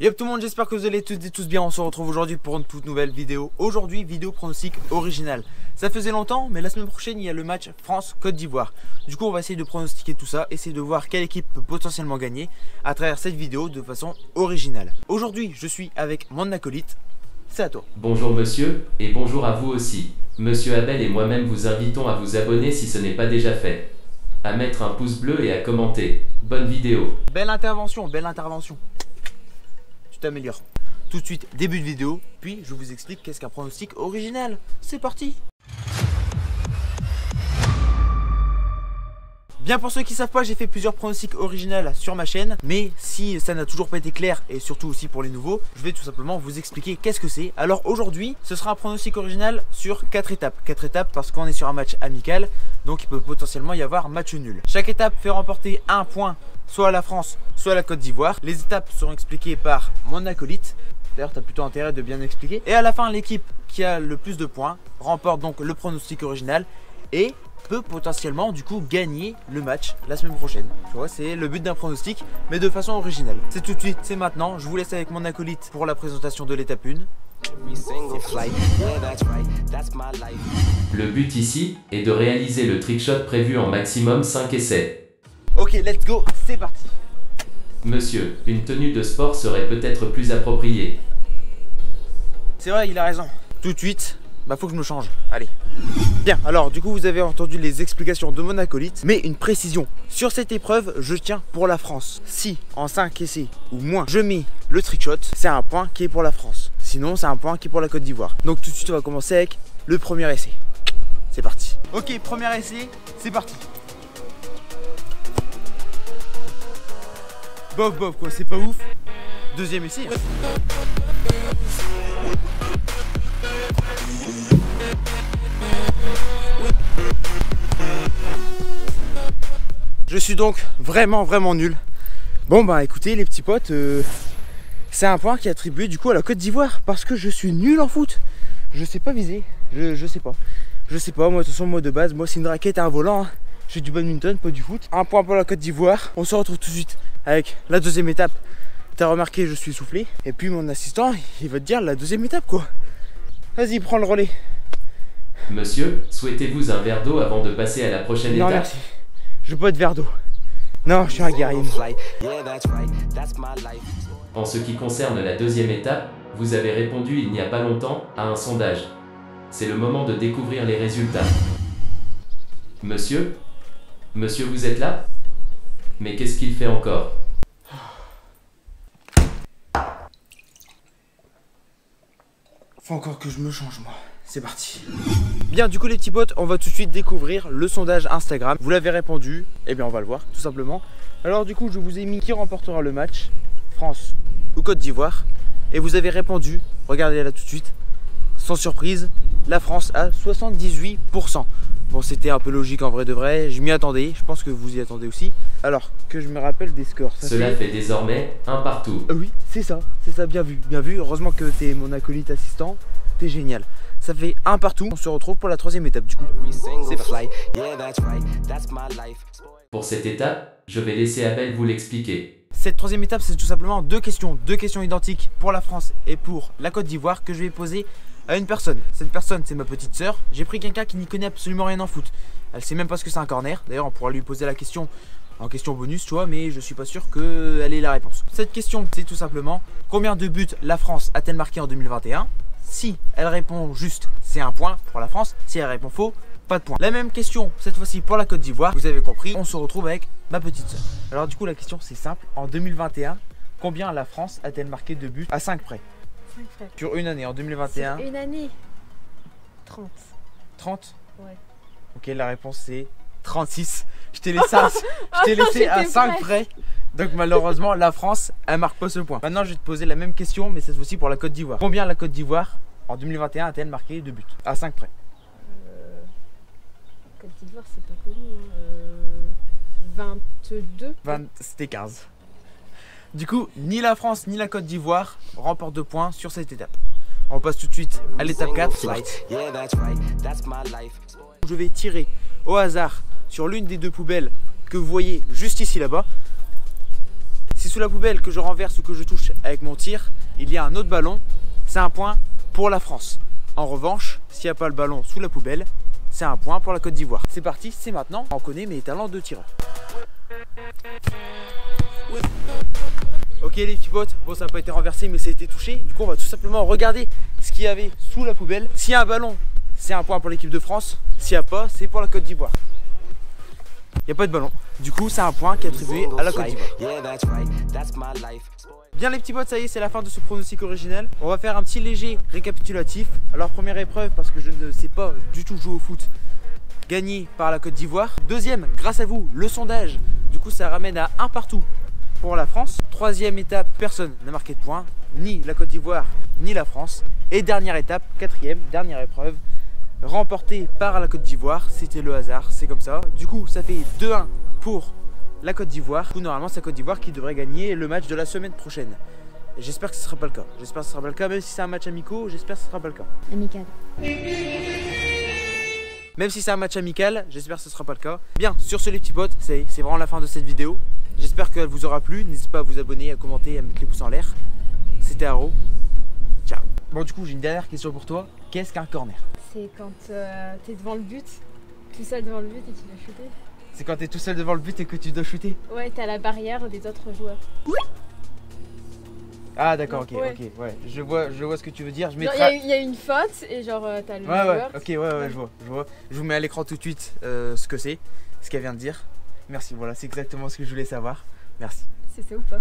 Yop tout le monde, j'espère que vous allez toutes et tous bien. On se retrouve aujourd'hui pour une toute nouvelle vidéo. Aujourd'hui, vidéo pronostic original. Ça faisait longtemps, mais la semaine prochaine, il y a le match France-Côte d'Ivoire. Du coup, on va essayer de pronostiquer tout ça, essayer de voir quelle équipe peut potentiellement gagner à travers cette vidéo de façon originale. Aujourd'hui, je suis avec mon acolyte. C'est à toi. Bonjour monsieur, et bonjour à vous aussi. Monsieur Abel et moi-même vous invitons à vous abonner si ce n'est pas déjà fait. À mettre un pouce bleu et à commenter. Bonne vidéo. Belle intervention, belle intervention. Tu t'améliores. Tout de suite, début de vidéo, puis je vous explique qu'est-ce qu'un pronostic original. C'est parti. Bien, pour ceux qui ne savent pas, j'ai fait plusieurs pronostics originaux sur ma chaîne. Mais si ça n'a toujours pas été clair, et surtout aussi pour les nouveaux, je vais tout simplement vous expliquer qu'est-ce que c'est. Alors aujourd'hui, ce sera un pronostic original sur 4 étapes. 4 étapes parce qu'on est sur un match amical, donc il peut potentiellement y avoir match nul. Chaque étape fait remporter un point, soit à la France, soit à la Côte d'Ivoire. Les étapes seront expliquées par mon acolyte. D'ailleurs, tu as plutôt intérêt de bien expliquer. Et à la fin, l'équipe qui a le plus de points remporte donc le pronostic original et peut potentiellement du coup gagner le match la semaine prochaine. Tu vois, c'est le but d'un pronostic, mais de façon originale. C'est tout de suite, c'est maintenant. Je vous laisse avec mon acolyte pour la présentation de l'étape 1. Le but ici est de réaliser le trickshot prévu en maximum 5 essais. Ok, let's go, c'est parti. Monsieur, une tenue de sport serait peut-être plus appropriée. C'est vrai, il a raison. Tout de suite, bah faut que je me change. Allez. Bien, alors du coup vous avez entendu les explications de mon acolyte, mais une précision. Sur cette épreuve, je tiens pour la France. Si en 5 essais ou moins, je mets le trickshot, c'est un point qui est pour la France. Sinon, c'est un point qui est pour la Côte d'Ivoire. Donc tout de suite, on va commencer avec le premier essai. C'est parti. Ok, premier essai, c'est parti. Bof bof quoi, c'est pas ouf. Deuxième essai. Je suis donc vraiment nul. Bon bah écoutez les petits potes, c'est un point qui est attribué du coup à la Côte d'Ivoire parce que je suis nul en foot. Je sais pas viser, je sais pas. Je sais pas, moi de toute façon moi de base, moi c'est une raquette et un volant. Hein. Je fais du badminton, pas du foot. Un point pour la Côte d'Ivoire. On se retrouve tout de suite avec la deuxième étape. T'as remarqué, je suis soufflé. Et puis mon assistant, il va te dire la deuxième étape quoi. Vas-y, prends le relais. Monsieur, souhaitez-vous un verre d'eau avant de passer à la prochaine étape? Non merci. Je veux pas de verre d'eau. Non, je suis un guerrier. En ce qui concerne la deuxième étape, vous avez répondu il n'y a pas longtemps à un sondage. C'est le moment de découvrir les résultats. Monsieur? Monsieur, vous êtes là? Mais qu'est-ce qu'il fait encore? Faut encore que je me change moi. C'est parti. Bien, du coup les petits potes, on va tout de suite découvrir le sondage Instagram. Vous l'avez répondu, et bien on va le voir tout simplement. Alors du coup je vous ai mis qui remportera le match, France ou Côte d'Ivoire. Et vous avez répondu, regardez là tout de suite, sans surprise, la France à 78%. Bon, c'était un peu logique en vrai de vrai, je m'y attendais, je pense que vous y attendez aussi. Alors que je me rappelle des scores. Cela fait désormais un partout. Oui, c'est ça, bien vu, bien vu. Heureusement que t'es mon acolyte assistant, t'es génial. Ça fait un partout, on se retrouve pour la troisième étape du coup. C'est parti. Pour cette étape, je vais laisser Abel vous l'expliquer. Cette troisième étape, c'est tout simplement deux questions identiques pour la France et pour la Côte d'Ivoire que je vais poser à une personne. Cette personne, c'est ma petite sœur. J'ai pris quelqu'un qui n'y connaît absolument rien en foot. Elle sait même pas ce que c'est un corner. D'ailleurs, on pourra lui poser la question en question bonus, tu vois, mais je suis pas sûr qu'elle ait la réponse. Cette question, c'est tout simplement combien de buts la France a-t-elle marqué en 2021? Si elle répond juste, c'est un point pour la France. Si elle répond faux, pas de point. La même question, cette fois-ci pour la Côte d'Ivoire. Vous avez compris, on se retrouve avec ma petite sœur. Alors du coup, la question, c'est simple. En 2021, combien la France a-t-elle marqué de buts à 5 près? 5 près. Sur une année, en 2021. Sur une année 30. 30? Ouais. Ok, la réponse c'est 36. Je t'ai laissé à 5 près. Donc malheureusement, la France, elle marque pas ce point. Maintenant, je vais te poser la même question, mais cette fois-ci pour la Côte d'Ivoire. Combien la Côte d'Ivoire, en 2021, a-t-elle marqué de buts? À 5 près. Côte d'Ivoire, c'est pas connu. 22. C'était 15. Du coup, ni la France, ni la Côte d'Ivoire remportent 2 points sur cette étape. On passe tout de suite à l'étape 4. Je vais tirer au hasard sur l'une des deux poubelles que vous voyez juste ici là-bas. C'est sous la poubelle que je renverse ou que je touche avec mon tir, il y a un autre ballon, c'est un point pour la France. En revanche, s'il n'y a pas le ballon sous la poubelle, c'est un point pour la Côte d'Ivoire. C'est parti, c'est maintenant. On connaît mes talents de tireur. Ok les petits potes, bon ça n'a pas été renversé mais ça a été touché. Du coup on va tout simplement regarder ce qu'il y avait sous la poubelle. S'il y a un ballon, c'est un point pour l'équipe de France. S'il n'y a pas, c'est pour la Côte d'Ivoire. Il n'y a pas de ballon. Du coup c'est un point qui est attribué à la Côte d'Ivoire. Bien les petits potes, ça y est, c'est la fin de ce pronostic original. On va faire un petit léger récapitulatif. Alors première épreuve, parce que je ne sais pas du tout jouer au foot, gagné par la Côte d'Ivoire. Deuxième, grâce à vous, le sondage. Du coup ça ramène à un partout pour la France. Troisième étape, personne n'a marqué de points, ni la Côte d'Ivoire, ni la France. Et dernière étape, quatrième, dernière épreuve, remportée par la Côte d'Ivoire. C'était le hasard, c'est comme ça. Du coup ça fait 2-1 pour la Côte d'Ivoire. Du coup normalement c'est la Côte d'Ivoire qui devrait gagner le match de la semaine prochaine. J'espère que ce ne sera pas le cas. J'espère que ce sera pas le cas, même si c'est un match amical, j'espère que ce ne sera pas le cas. Amical. Même si c'est un match amical, j'espère que ce ne sera pas le cas. Bien, sur ce les petits potes, c'est vraiment la fin de cette vidéo. J'espère qu'elle vous aura plu. N'hésitez pas à vous abonner, à commenter, à mettre les pouces en l'air. C'était Haro. Ciao. Bon du coup j'ai une dernière question pour toi. Qu'est-ce qu'un corner? C'est quand t'es devant le but, tout seul devant le but et tu dois shooter. C'est quand t'es tout seul devant le but et que tu dois shooter? Ouais, t'as la barrière des autres joueurs. Ah d'accord, ok, Ouais. ok, ouais. Je vois ce que tu veux dire. Je Il mettrai... y a une faute et genre t'as le Ouais, ouais, joueur. ok, ouais, je vois. Je vous mets à l'écran tout de suite ce que c'est, ce qu'elle vient de dire. Merci, voilà, c'est exactement ce que je voulais savoir. Merci. C'est ça ou pas?